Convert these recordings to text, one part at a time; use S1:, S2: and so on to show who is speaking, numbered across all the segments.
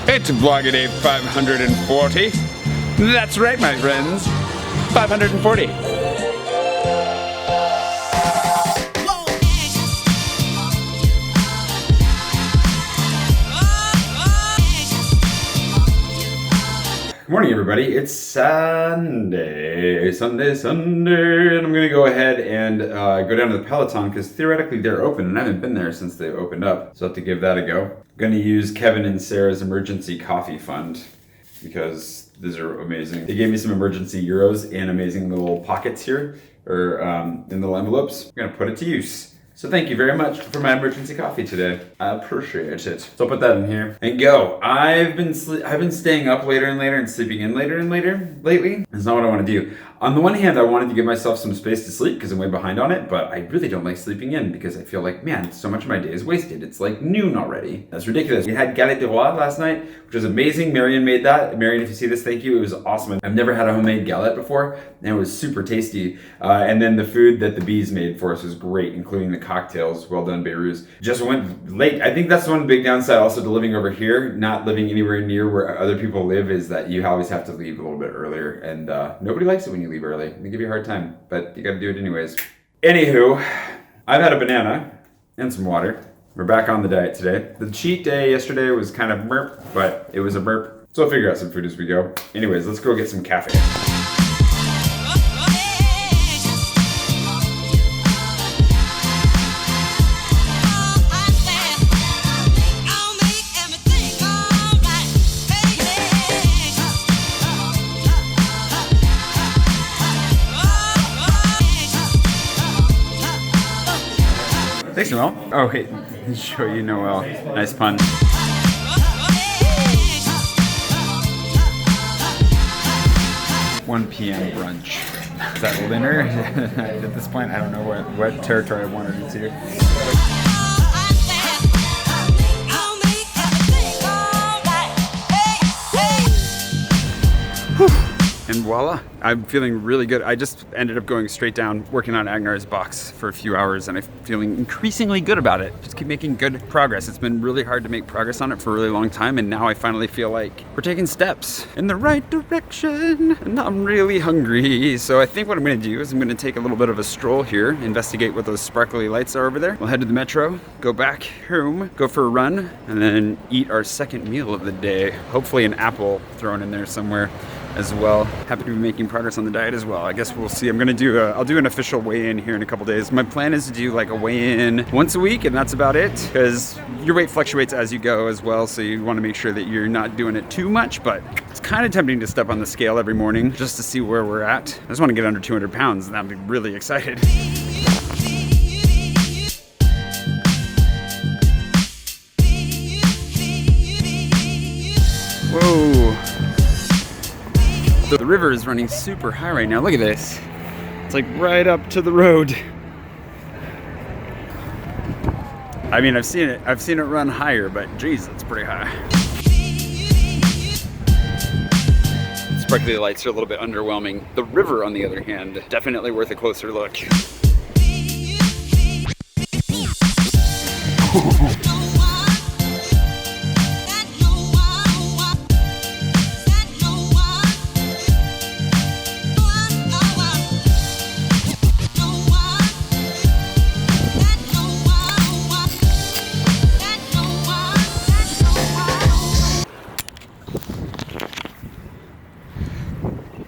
S1: It's vlog day 540. That's right, my friends. 540. Good morning, everybody. It's Sunday, and I'm gonna go ahead and go down to the Peloton because theoretically they're open, and I haven't been there since they opened up, so I have to give that a go. I'm gonna use Kevin and Sarah's emergency coffee fund because these are amazing. They gave me some emergency euros in amazing little pockets here, or in little envelopes. I'm gonna put it to use. So thank you very much for my emergency coffee today. I appreciate it. So I'll put that in here and go. I've been staying up later and later and sleeping in later and later lately. That's not what I want to do. On the one hand, I wanted to give myself some space to sleep because I'm way behind on it, but I really don't like sleeping in because I feel like, man, so much of my day is wasted. It's like noon already. That's ridiculous. We had galette de roi last night, which was amazing. Marion made that. Marion, if you see this, thank you. It was awesome. I've never had a homemade galette before, and it was super tasty. And then the food that the bees made for us was great, including the cocktails. Well done, Beirut. Just went late. I think that's one big downside also to living over here, not living anywhere near where other people live, is that you always have to leave a little bit earlier, and nobody likes it when you leave early. They give you a hard time, but you gotta do it anyways. Anywho, I've had a banana and some water. We're back on the diet today. The cheat day yesterday was kind of burp, but it was a burp. So I'll figure out some food as we go. Anyways, let's go get some cafe. Thanks, Noel. Oh, wait, show you Noel. Nice pun. $1 p.m. brunch. Is that dinner? At this point, I don't know what territory I wanted it to. And voila, I'm feeling really good. I just ended up going straight down, working on Agnar's box for a few hours, and I'm feeling increasingly good about it. Just keep making good progress. It's been really hard to make progress on it for a really long time, and now I finally feel like we're taking steps in the right direction. And I'm really hungry, so I think what I'm gonna do is I'm gonna take a little bit of a stroll here, investigate what those sparkly lights are over there. We'll head to the metro, go back home, go for a run, and then eat our second meal of the day. Hopefully an apple thrown in there somewhere as well. Happy to be making progress on the diet as well. I guess we'll see. I'll do an official weigh-in here in a couple days. My plan is to do like a weigh-in once a week, and that's about it, because your weight fluctuates as you go as well, so you want to make sure that you're not doing it too much, but it's kind of tempting to step on the scale every morning just to see where we're at. I just want to get under 200 pounds, and I'd be really excited. Whoa. The river is running super high right now. Look at this. It's like right up to the road. I mean, I've seen it run higher, but geez, it's pretty high. Sparkly lights are a little bit underwhelming. The river, on the other hand, definitely worth a closer look.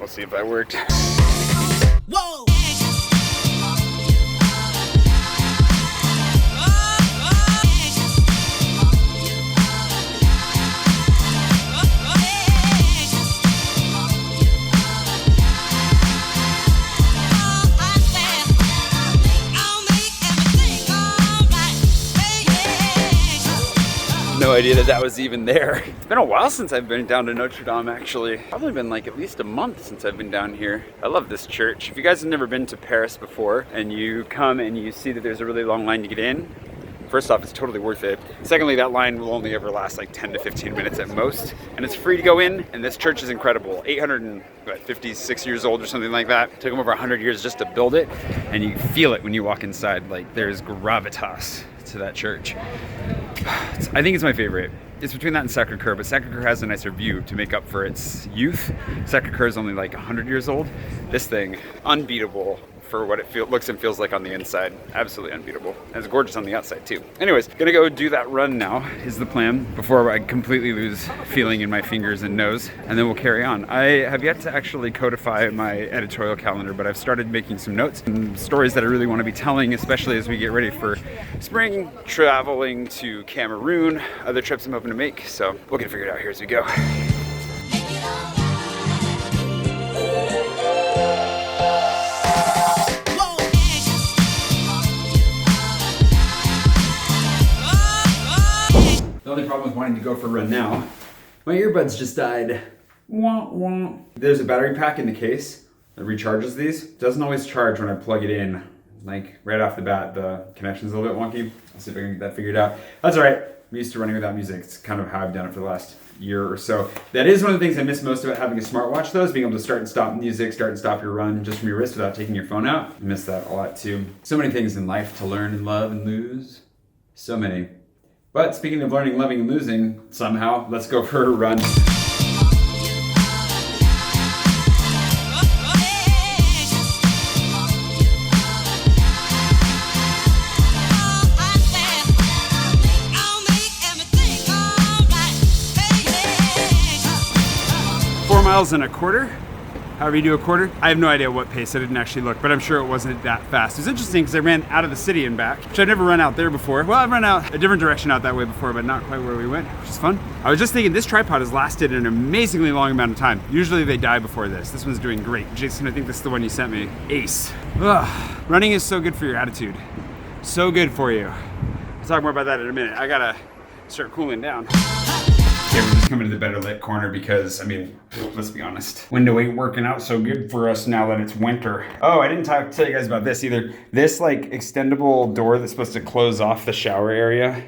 S1: See if that worked. Whoa! No idea that was even there. It's been a while since I've been down to Notre Dame, actually. Probably been like at least a month since I've been down here. I love this church. If you guys have never been to Paris before and you come and you see that there's a really long line to get in, first off, it's totally worth it. Secondly, that line will only ever last like 10 to 15 minutes at most, and it's free to go in, and this church is incredible. 856 years old or something like that. It took them over 100 years just to build it, and you feel it when you walk inside. Like, there's gravitas to that church. I think it's my favorite. it's between that and Sacre-Cœur, but Sacre-Cœur has a nicer view to make up for its youth. Sacre-Cœur is only like 100 years old. This thing, unbeatable for what it looks and feels like on the inside. Absolutely unbeatable. And it's gorgeous on the outside too. Anyways, gonna go do that run now is the plan before I completely lose feeling in my fingers and nose, and then we'll carry on. I have yet to actually codify my editorial calendar, but I've started making some notes and stories that I really want to be telling, especially as we get ready for spring, traveling to Cameroon, other trips I'm hoping to make. So we'll get it figured out here as we go. The only problem with wanting to go for a run now, my earbuds just died. Wah, wah. There's a battery pack in the case that recharges these. Doesn't always charge when I plug it in. Like right off the bat, the connection's a little bit wonky. I'll see if I can get that figured out. That's all right. I'm used to running without music. It's kind of how I've done it for the last year or so. That is one of the things I miss most about having a smartwatch though, is being able to start and stop music, start and stop your run just from your wrist without taking your phone out. I miss that a lot too. So many things in life to learn and love and lose. So many. But speaking of learning, loving, and losing, somehow, let's go for a run. 4 miles and a quarter. However you do a quarter. I have no idea what pace. I didn't actually look, but I'm sure it wasn't that fast. It was interesting because I ran out of the city and back, which I've never run out there before. Well, I've run out a different direction out that way before, but not quite where we went, which is fun. I was just thinking this tripod has lasted an amazingly long amount of time. Usually they die before this. This one's doing great. Jason, I think this is the one you sent me. Ace. Ugh. Running is so good for your attitude. So good for you. I'll talk more about that in a minute. I gotta start cooling down. Okay, we're just coming to the better lit corner because, I mean, let's be honest. Window ain't working out so good for us now that it's winter. Oh, I didn't tell you guys about this either. This like extendable door that's supposed to close off the shower area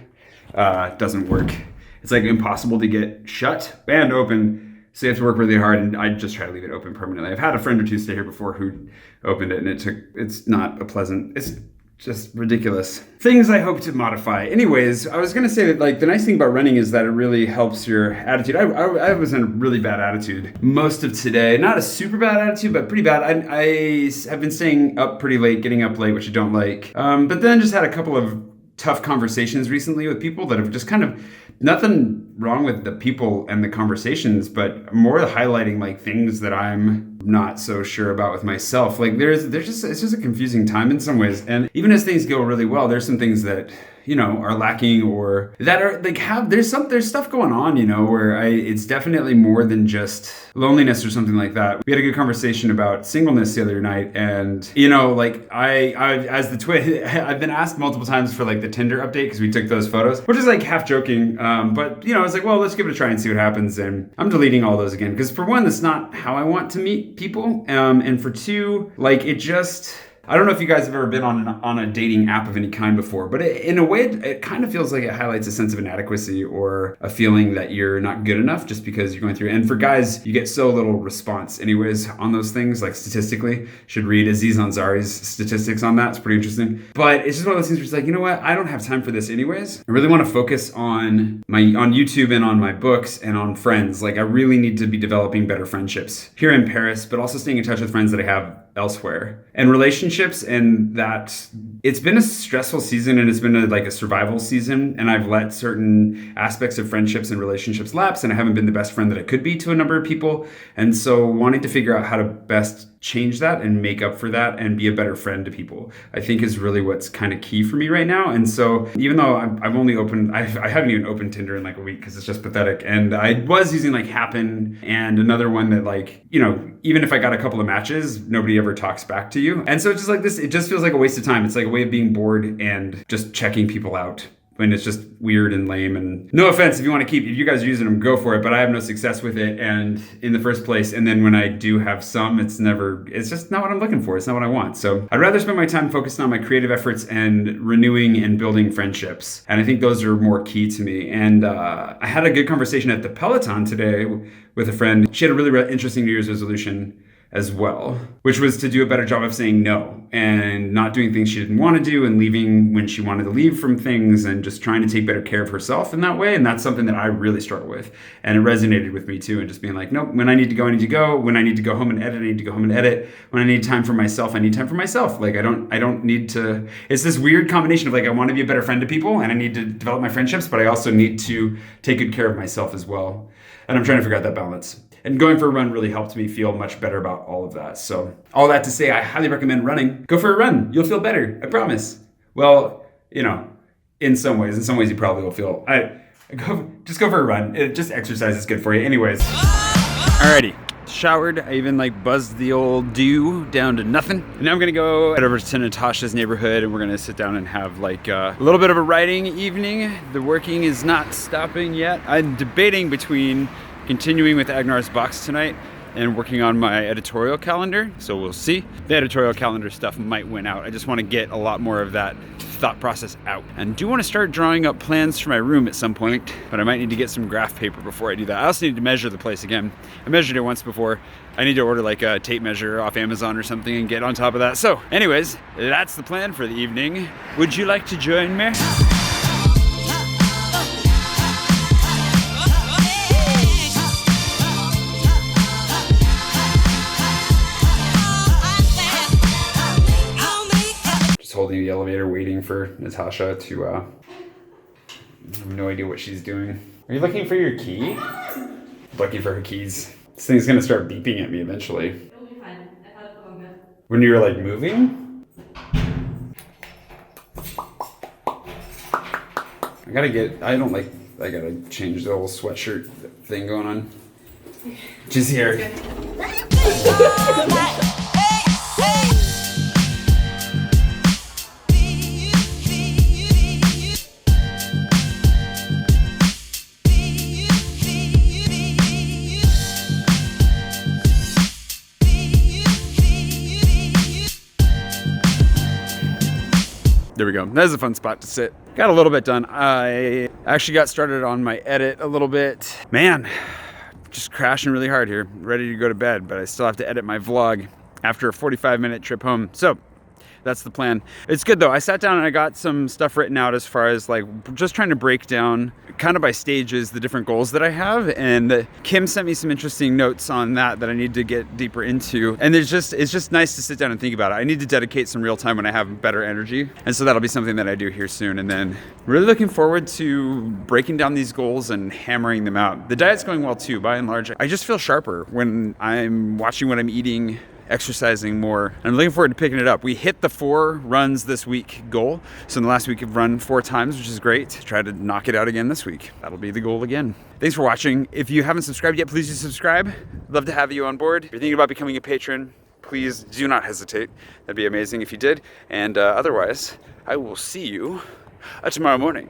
S1: doesn't work. It's like impossible to get shut and open. So you have to work really hard, and I just try to leave it open permanently. I've had a friend or two stay here before who opened it, and it's not a pleasant, it's just ridiculous. Things I hope to modify. Anyways, I was gonna say that like the nice thing about running is that it really helps your attitude. I was in a really bad attitude most of today. Not a super bad attitude, but pretty bad. I have been staying up pretty late, getting up late, which I don't like. But then just had a couple of tough conversations recently with people that have just kind of, nothing wrong with the people and the conversations, but more highlighting like things that I'm not so sure about with myself. Like it's just a confusing time in some ways. And even as things go really well, there's some things that, you know, are lacking or that are like there's stuff going on, you know, where it's definitely more than just loneliness or something like that. We had a good conversation about singleness the other night, and you know, like I as the twin, I've been asked multiple times for like the Tinder update because we took those photos, which is like half joking, but you know, I was like, well, let's give it a try and see what happens. And I'm deleting all those again because for one, that's not how I want to meet people, and for two, like it just. I don't know if you guys have ever been on a dating app of any kind before, but in a way, it kind of feels like it highlights a sense of inadequacy or a feeling that you're not good enough just because you're going through. And for guys, you get so little response anyways on those things, like statistically. Should read Aziz Ansari's statistics on that. It's pretty interesting. But it's just one of those things where it's like, you know what? I don't have time for this anyways. I really want to focus on YouTube and on my books and on friends. Like I really need to be developing better friendships here in Paris, but also staying in touch with friends that I have elsewhere, and relationships. And that it's been a stressful season, and it's been a survival season, and I've let certain aspects of friendships and relationships lapse, and I haven't been the best friend that I could be to a number of people. And so wanting to figure out how to best change that and make up for that and be a better friend to people, I think is really what's kind of key for me right now. And so even though I've only opened, I haven't even opened Tinder in like a week because it's just pathetic. And I was using like Happen and another one that like, you know, even if I got a couple of matches, nobody ever talks back to you. And so it's just like this, it just feels like a waste of time. It's like a way of being bored and just checking people out when it's just weird and lame. And no offense, if you guys are using them, go for it, but I have no success with it and in the first place. And then when I do have some, it's just not what I'm looking for. It's not what I want. So I'd rather spend my time focusing on my creative efforts and renewing and building friendships. And I think those are more key to me. And I had a good conversation at the Peloton today with a friend. She had a really interesting New Year's resolution as well, which was to do a better job of saying no and not doing things she didn't want to do and leaving when she wanted to leave from things and just trying to take better care of herself in that way. And that's something that I really struggle with. And it resonated with me too. And just being like, nope, when I need to go, I need to go. When I need to go home and edit, I need to go home and edit. When I need time for myself, I need time for myself. Like I don't need to, it's this weird combination of like, I want to be a better friend to people and I need to develop my friendships, but I also need to take good care of myself as well. And I'm trying to figure out that balance. And going for a run really helped me feel much better about all of that. So all that to say, I highly recommend running. Go for a run. You'll feel better. I promise. Well, you know, in some ways you probably will feel, just go for a run. Just exercise is good for you. Anyways. Alrighty. Showered. I even like buzzed the old dew down to nothing. And now I'm gonna go head over to Natasha's neighborhood and we're gonna sit down and have like a little bit of a writing evening. The working is not stopping yet. I'm debating between continuing with Agnar's box tonight and working on my editorial calendar, so we'll see. The editorial calendar stuff might win out. I just want to get a lot more of that thought process out. And do want to start drawing up plans for my room at some point, but I might need to get some graph paper before I do that. I also need to measure the place again. I measured it once before. I need to order like a tape measure off Amazon or something and get on top of that. So anyways, that's the plan for the evening. Would you like to join me? Holding the elevator waiting for Natasha to I have no idea what she's doing. Are you looking for your key? Looking for her keys. This thing's gonna start beeping at me eventually.
S2: It'll be fine. I thought it was good.
S1: When you were like moving? I gotta change the whole sweatshirt thing going on. She's here. There we go. That is a fun spot to sit. Got a little bit done. I actually got started on my edit a little bit. Man, just crashing really hard here. Ready to go to bed, but I still have to edit my vlog after a 45-minute trip home. So that's the plan. It's good though. I sat down and I got some stuff written out as far as like just trying to break down kind of by stages the different goals that I have, and Kim sent me some interesting notes on that I need to get deeper into. And it's just nice to sit down and think about it. I need to dedicate some real time when I have better energy, and so that'll be something that I do here soon. And then really looking forward to breaking down these goals and hammering them out. The diet's going well too, by and large. I just feel sharper when I'm watching what I'm eating, exercising more. I'm looking forward to picking it up. We hit the 4 runs this week goal. So in the last week I've run 4 times, which is great. Try to knock it out again this week. That'll be the goal again. Thanks for watching. If you haven't subscribed yet, please do subscribe. Love to have you on board. If you're thinking about becoming a patron, please do not hesitate. That'd be amazing if you did. And otherwise, I will see you tomorrow morning.